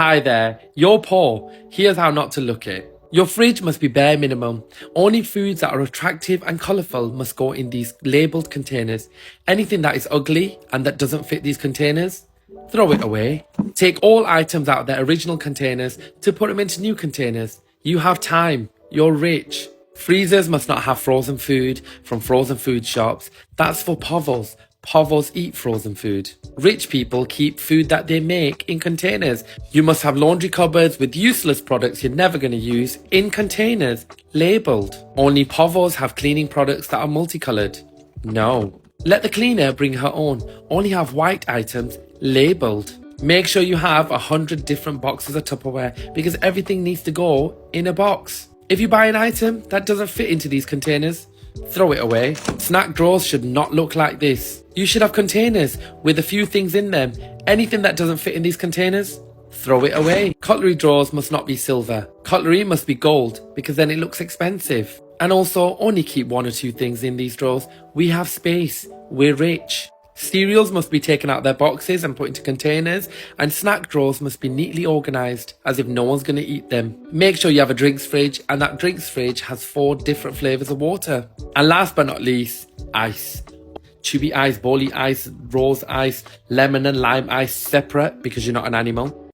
Hi there, you're poor. Here's how not to look it. Your fridge must be bare minimum. Only foods that are attractive and colourful must go in these labelled containers. Anything that is ugly and that doesn't fit these containers, throw it away. Take all items out of their original containers to put them into new containers. You have time. You're rich. Freezers must not have frozen food from frozen food shops. That's for povos. Povos eat frozen food. Rich people keep food that they make in containers. You must have laundry cupboards with useless products you're never going to use in containers, labelled. Only povos have cleaning products that are multicolored. No. Let the cleaner bring her own. Only have white items, labelled. Make sure you have 100 different boxes of Tupperware because everything needs to go in a box. If you buy an item that doesn't fit into these containers, throw it away. Snack drawers should not look like this. You should have containers with a few things in them. Anything that doesn't fit in these containers, throw it away. Cutlery drawers must not be silver. Cutlery must be gold because then it looks expensive. And also only keep one or two things in these drawers. We have space. We're rich. Cereals must be taken out of their boxes and put into containers, and snack drawers must be neatly organised as if no one's going to eat them. Make sure you have a drinks fridge, and that drinks fridge has 4 different flavours of water. And last but not least, ice. Chubby ice, bowly ice, rose ice, lemon and lime ice separate because you're not an animal.